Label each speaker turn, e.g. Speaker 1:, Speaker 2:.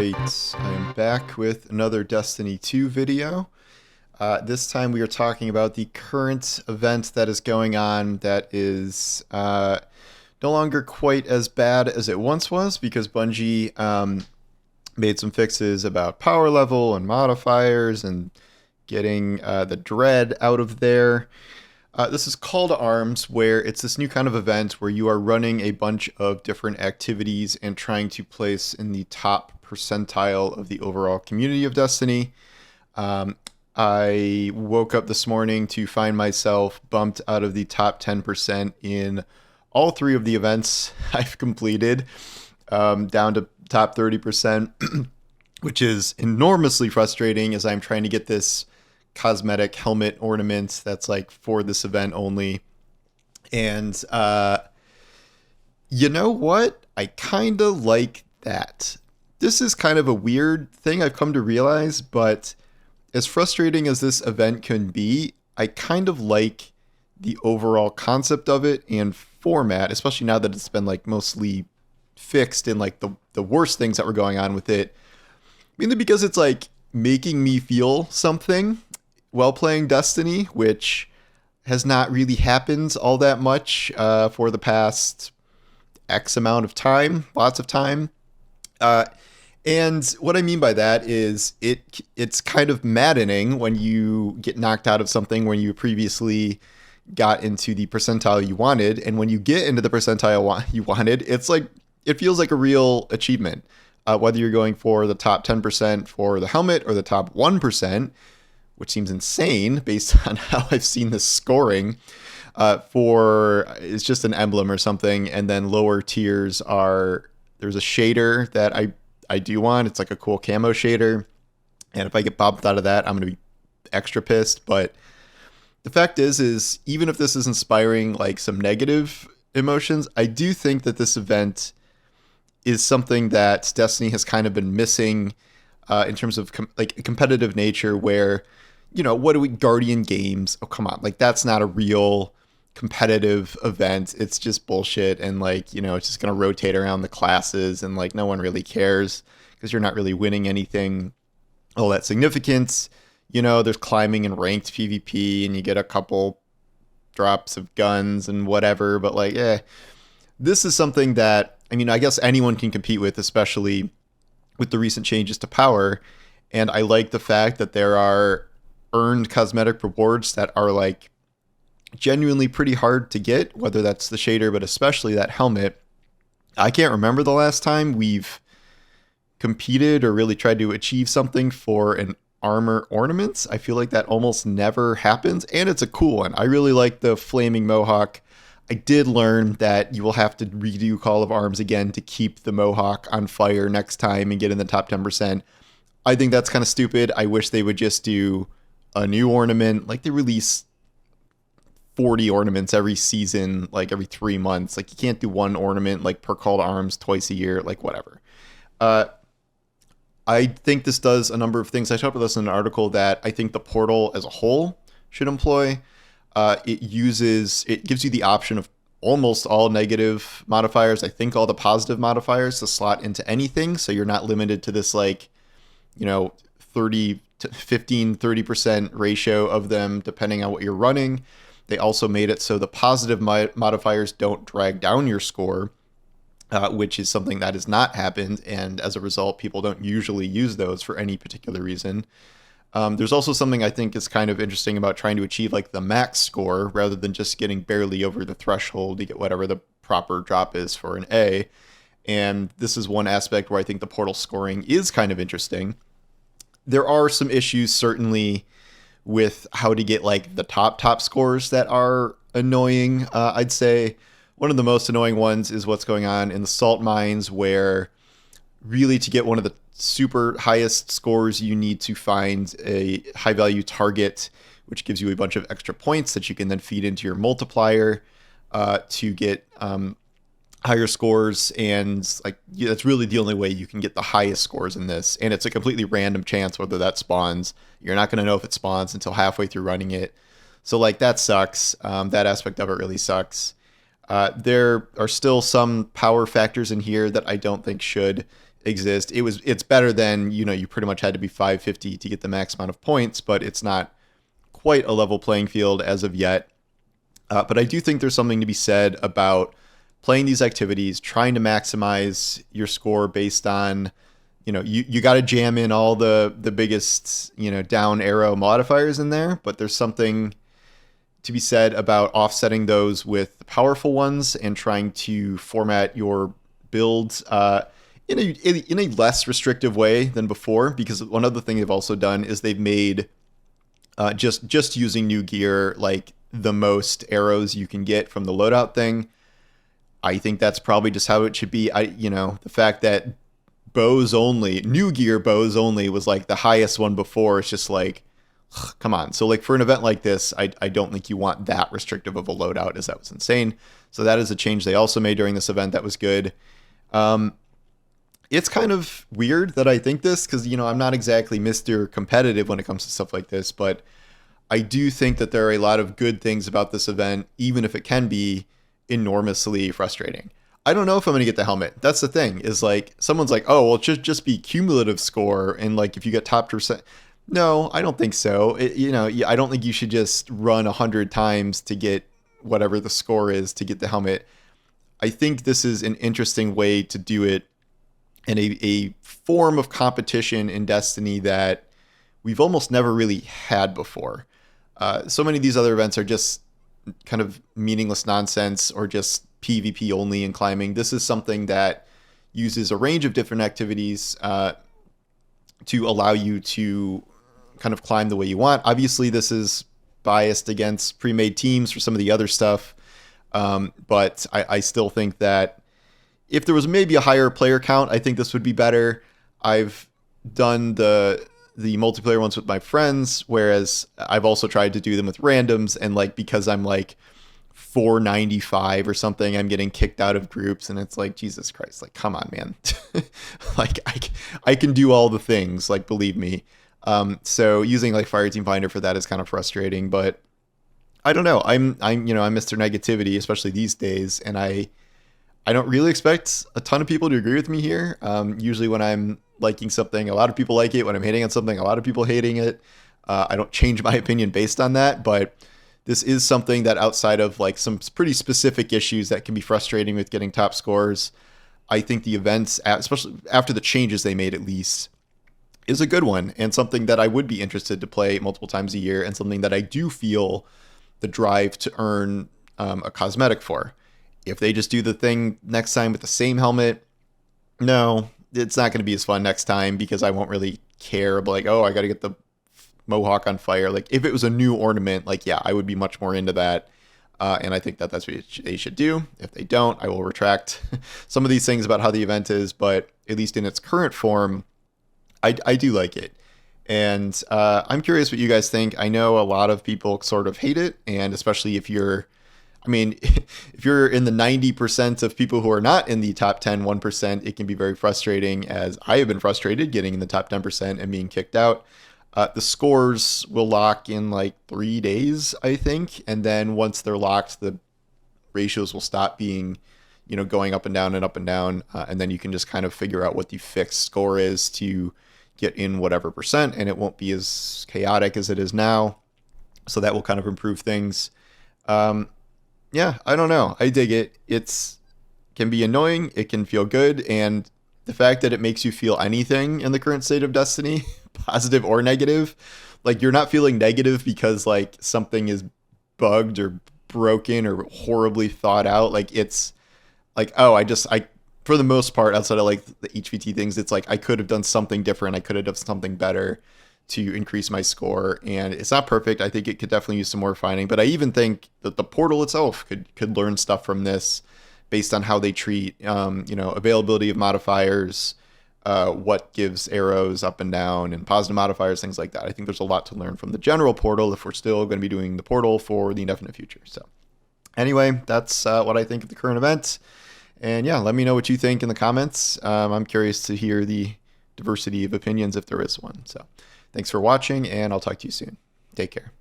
Speaker 1: Alright, I am back with another Destiny 2 video. This time we are talking about the current event that is going on that is no longer quite as bad as it once was because Bungie made some fixes about power level and modifiers and getting the dread out of there. This is Call to Arms, where it's this new kind of event where you are running a bunch of different activities and trying to place in the top percentile of the overall community of Destiny. I woke up this morning to find myself bumped out of the top 10% in all three of the events I've completed, down to top 30%, which is enormously frustrating as I'm trying to get this cosmetic helmet ornament that's like for this event only. And you know what? I kind of like that. This is kind of a weird thing I've come to realize, but as frustrating as this event can be, I kind of like the overall concept of it and format, especially now that it's been like mostly fixed in like the worst things that were going on with it. Mainly because it's like making me feel something while playing Destiny, which has not really happened all that much for the past X amount of time, lots of time. And what I mean by that is it's kind of maddening when you get knocked out of something when you previously got into the percentile you wanted, and when you get into the percentile you wanted, it's like it feels like a real achievement. Whether you're going for the top 10% for the helmet or the top 1%, which seems insane based on how I've seen this scoring, for it's just an emblem or something, and then lower tiers are there's a shader that I do want. It's like a cool camo shader, and if I get bumped out of that, I'm gonna be extra pissed. But the fact is even if this is inspiring like some negative emotions, I do think that this event is something that Destiny has kind of been missing in terms of like a competitive nature where, you know, what do we, Guardian Games? Oh, come on. Like, that's not a real competitive event. It's just bullshit. And like, you know, it's just going to rotate around the classes and like no one really cares because you're not really winning anything all that significant. You know, there's climbing and ranked PvP and you get a couple drops of guns and whatever. But like, this is something that, I mean, I guess anyone can compete with, especially with the recent changes to power. And I like the fact that there are earned cosmetic rewards that are like genuinely pretty hard to get, whether that's the shader, but especially that helmet. I can't remember the last time we've competed or really tried to achieve something for an armor ornaments. I feel like that almost never happens, and it's a cool one. I really like the flaming mohawk. I did learn that you will have to redo Call of Arms again to keep the mohawk on fire next time and get in the top 10%. I think that's kind of stupid. I wish they would just do a new ornament. Like, they release 40 ornaments every season, like every 3 months. Like, you can't do one ornament like per Call to Arms twice a year, like whatever. I think this does a number of things. I talked about this in an article that I think the portal as a whole should employ. It gives you the option of almost all negative modifiers. I think all the positive modifiers to slot into anything. So you're not limited to this like, you know, 30 to 30% ratio of them, depending on what you're running. They also made it so the positive modifiers don't drag down your score, which is something that has not happened. And as a result, people don't usually use those for any particular reason. There's also something I think is kind of interesting about trying to achieve like the max score rather than just getting barely over the threshold to get whatever the proper drop is for an A. And this is one aspect where I think the portal scoring is kind of interesting. There are some issues certainly with how to get like the top scores that are annoying. I'd say one of the most annoying ones is what's going on in the salt mines, where really to get one of the super highest scores, you need to find a high value target, which gives you a bunch of extra points that you can then feed into your multiplier to get higher scores. And like, that's really the only way you can get the highest scores in this. And it's a completely random chance whether that spawns. You're not going to know if it spawns until halfway through running it. So like, that sucks. That aspect of it really sucks. There are still some power factors in here that I don't think should exist. It's better than, you pretty much had to be 550 to get the max amount of points, but it's not quite a level playing field as of yet. But I do think there's something to be said about playing these activities, trying to maximize your score based on, you got to jam in all the biggest, down arrow modifiers in there, but there's something to be said about offsetting those with the powerful ones and trying to format your builds in a less restrictive way than before. Because one other thing they've also done is they've made just using new gear like the most arrows you can get from the loadout thing. I think that's probably just how it should be. The fact that new gear bows only was like the highest one before. It's just like, come on. So like for an event like this, I don't think you want that restrictive of a loadout, as that was insane. So that is a change they also made during this event that was good. It's kind of weird that I think this, because, I'm not exactly Mr. Competitive when it comes to stuff like this, but I do think that there are a lot of good things about this event, even if it can be enormously frustrating. I don't know if I'm going to get the helmet. That's the thing, is like, someone's like, oh, well, just be cumulative score, and like if you get top percent. No, I don't think so. I don't think you should just run 100 times to get whatever the score is to get the helmet. I think this is an interesting way to do it, and a form of competition in Destiny that we've almost never really had before. So many of these other events are just kind of meaningless nonsense or just PvP only in climbing. This is something that uses a range of different activities to allow you to kind of climb the way you want. Obviously, this is biased against pre-made teams for some of the other stuff, but I still think that if there was maybe a higher player count, I think this would be better. I've done the multiplayer ones with my friends, whereas I've also tried to do them with randoms, and like because I'm like 495 or something, I'm getting kicked out of groups, and it's like, Jesus Christ, like, come on, man. Like I can do all the things, like, believe me. So using like Fireteam Finder for that is kind of frustrating, but I don't know. I'm Mr. Negativity, especially these days, and I don't really expect a ton of people to agree with me here. Usually when I'm liking something, a lot of people like it. When I'm hating on something, a lot of people hating it. I don't change my opinion based on that, but this is something that, outside of like some pretty specific issues that can be frustrating with getting top scores, I think the events, especially after the changes they made at least, is a good one, and something that I would be interested to play multiple times a year, and something that I do feel the drive to earn a cosmetic for. If they just do the thing next time with the same helmet, no, it's not going to be as fun next time, because I won't really care. But like, oh, I got to get the Mohawk on fire. Like, if it was a new ornament, like, yeah, I would be much more into that. And I think that that's what they should do. If they don't, I will retract some of these things about how the event is. But at least in its current form, I do like it. And I'm curious what you guys think. I know a lot of people sort of hate it, and especially if you're if you're in the 90% of people who are not in the top 10, 1%, it can be very frustrating, as I have been frustrated getting in the top 10% and being kicked out. The scores will lock in like 3 days, I think. And then once they're locked, the ratios will stop being, going up and down and up and down. And then you can just kind of figure out what the fixed score is to get in whatever percent, and it won't be as chaotic as it is now. So that will kind of improve things. Yeah, I don't know. I dig it. It's can be annoying. It can feel good. And the fact that it makes you feel anything in the current state of Destiny, positive or negative, like you're not feeling negative because like something is bugged or broken or horribly thought out. Like it's like, oh, I for the most part, outside of like the HVT things, it's like I could have done something different. I could have done something better to increase my score, and it's not perfect. I think it could definitely use some more refining, but I even think that the portal itself could learn stuff from this based on how they treat availability of modifiers, what gives arrows up and down, and positive modifiers, things like that. I think there's a lot to learn from the general portal if we're still going to be doing the portal for the indefinite future. So anyway, that's what I think of the current event. And yeah, let me know what you think in the comments. I'm curious to hear the diversity of opinions if there is one. So thanks for watching, and I'll talk to you soon. Take care.